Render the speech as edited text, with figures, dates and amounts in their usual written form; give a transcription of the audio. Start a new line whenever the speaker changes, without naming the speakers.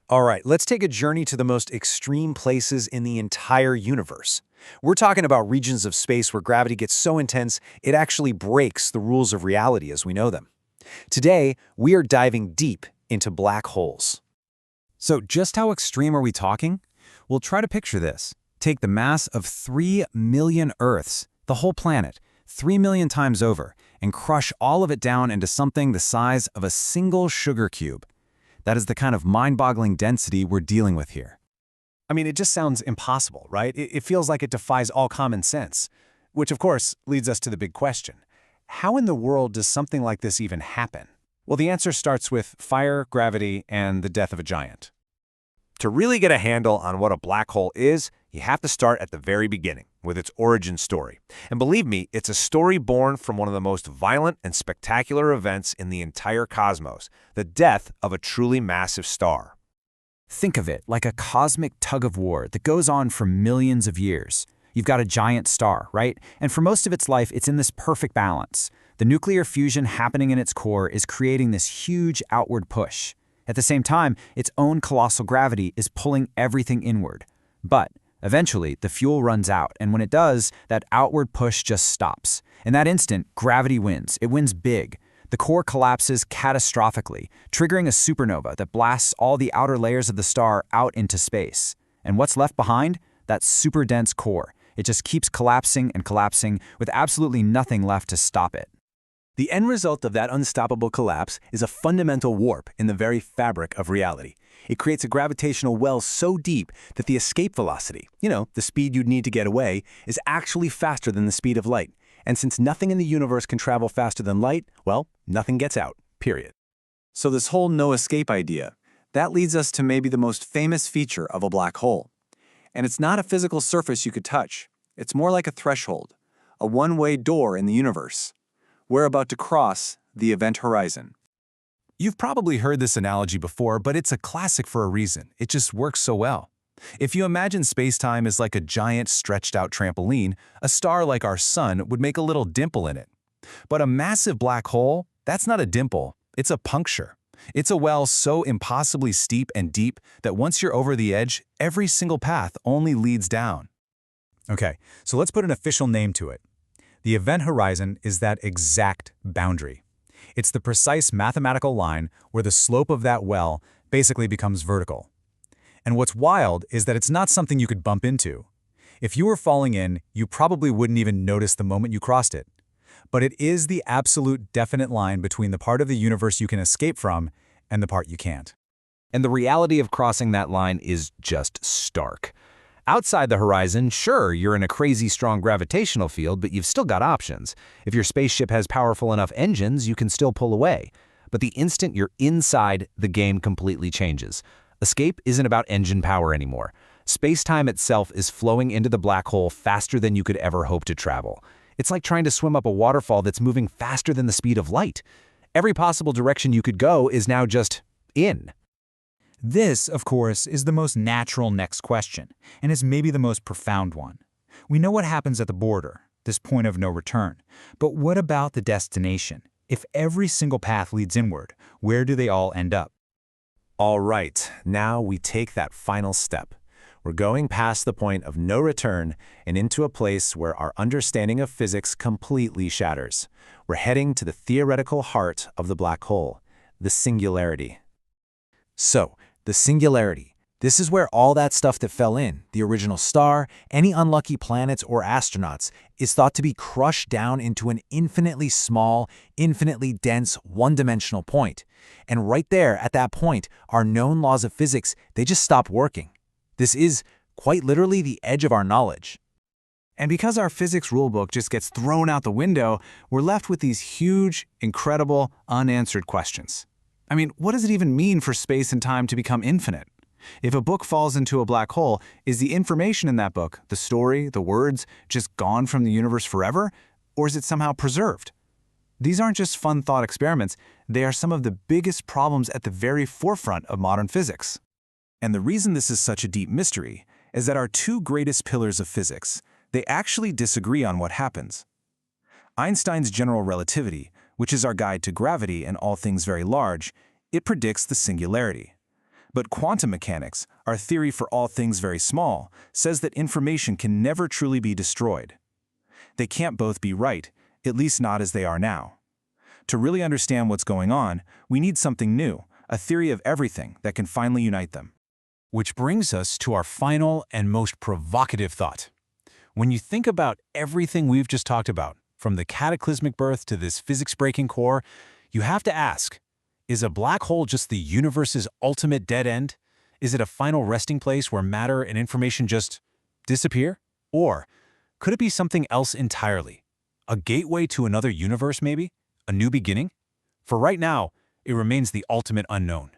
All right, let's take a journey to the most extreme places in the entire universe. We're talking about regions of space where gravity gets so intense it actually breaks the rules of reality as we know them. Today, we are diving deep into black holes.
So just how extreme are we talking? We'll try to picture this. Take the mass of 3 million Earths, the whole planet, 3 million times over, and crush all of it down into something the size of a single sugar cube. That is the kind of mind-boggling density we're dealing with here.
I mean, it just sounds impossible, right? It feels like it defies all common sense, which of course leads us to the big question. How in the world does something like this even happen? Well, the answer starts with fire, gravity, and the death of a giant.
To really get a handle on what a black hole is, you have to start at the very beginning, with its origin story. And believe me, it's a story born from one of the most violent and spectacular events in the entire cosmos, the death of a truly massive star.
Think of it like a cosmic tug-of-war that goes on for millions of years. You've got a giant star, right? And for most of its life, it's in this perfect balance. The nuclear fusion happening in its core is creating this huge outward push. At the same time, its own colossal gravity is pulling everything inward. But eventually, the fuel runs out, and when it does, that outward push just stops. In that instant, gravity wins. It wins big. The core collapses catastrophically, triggering a supernova that blasts all the outer layers of the star out into space. And what's left behind? That super dense core. It just keeps collapsing and collapsing with absolutely nothing left to stop it.
The end result of that unstoppable collapse is a fundamental warp in the very fabric of reality. It creates a gravitational well so deep that the escape velocity, the speed you'd need to get away, is actually faster than the speed of light. And since nothing in the universe can travel faster than light, well, nothing gets out, period. So this whole no escape idea, that leads us to maybe the most famous feature of a black hole. And it's not a physical surface you could touch. It's more like a threshold, a one-way door in the universe. We're about to cross the event horizon.
You've probably heard this analogy before, but it's a classic for a reason. It just works so well. If you imagine space-time as like a giant stretched-out trampoline, a star like our sun would make a little dimple in it. But a massive black hole, that's not a dimple, it's a puncture. It's a well so impossibly steep and deep that once you're over the edge, every single path only leads down.
Okay, so let's put an official name to it. The event horizon is that exact boundary. It's the precise mathematical line where the slope of that well basically becomes vertical. And what's wild is that it's not something you could bump into. If you were falling in, you probably wouldn't even notice the moment you crossed it. But it is the absolute definite line between the part of the universe you can escape from and the part you can't.
And the reality of crossing that line is just stark. Outside the horizon, sure, you're in a crazy strong gravitational field, but you've still got options. If your spaceship has powerful enough engines, you can still pull away. But the instant you're inside, the game completely changes. Escape isn't about engine power anymore. Space-time itself is flowing into the black hole faster than you could ever hope to travel. It's like trying to swim up a waterfall that's moving faster than the speed of light. Every possible direction you could go is now just in.
This, of course, is the most natural next question, and is maybe the most profound one. We know what happens at the border, this point of no return. But what about the destination? If every single path leads inward, where do they all end up?
All right, now we take that final step. We're going past the point of no return and into a place where our understanding of physics completely shatters. We're heading to the theoretical heart of the black hole, the singularity.
So, the singularity. This is where all that stuff that fell in, the original star, any unlucky planets or astronauts, is thought to be crushed down into an infinitely small, infinitely dense, one-dimensional point. And right there, at that point, our known laws of physics, they just stop working. This is, quite literally, the edge of our knowledge.
And because our physics rulebook just gets thrown out the window, we're left with these huge, incredible, unanswered questions. I mean, what does it even mean for space and time to become infinite? If a book falls into a black hole, is the information in that book, the story, the words, just gone from the universe forever? Or is it somehow preserved? These aren't just fun thought experiments, they are some of the biggest problems at the very forefront of modern physics. And the reason this is such a deep mystery is that our two greatest pillars of physics, they actually disagree on what happens. Einstein's general relativity, which is our guide to gravity and all things very large, it predicts the singularity.
But quantum mechanics, our theory for all things very small, says that information can never truly be destroyed. They can't both be right, at least not as they are now. To really understand what's going on, we need something new, a theory of everything that can finally unite them.
Which brings us to our final and most provocative thought. When you think about everything we've just talked about, from the cataclysmic birth to this physics-breaking core, you have to ask, is a black hole just the universe's ultimate dead end? Is it a final resting place where matter and information just disappear? Or could it be something else entirely? A gateway to another universe, maybe? A new beginning? For right now, it remains the ultimate unknown.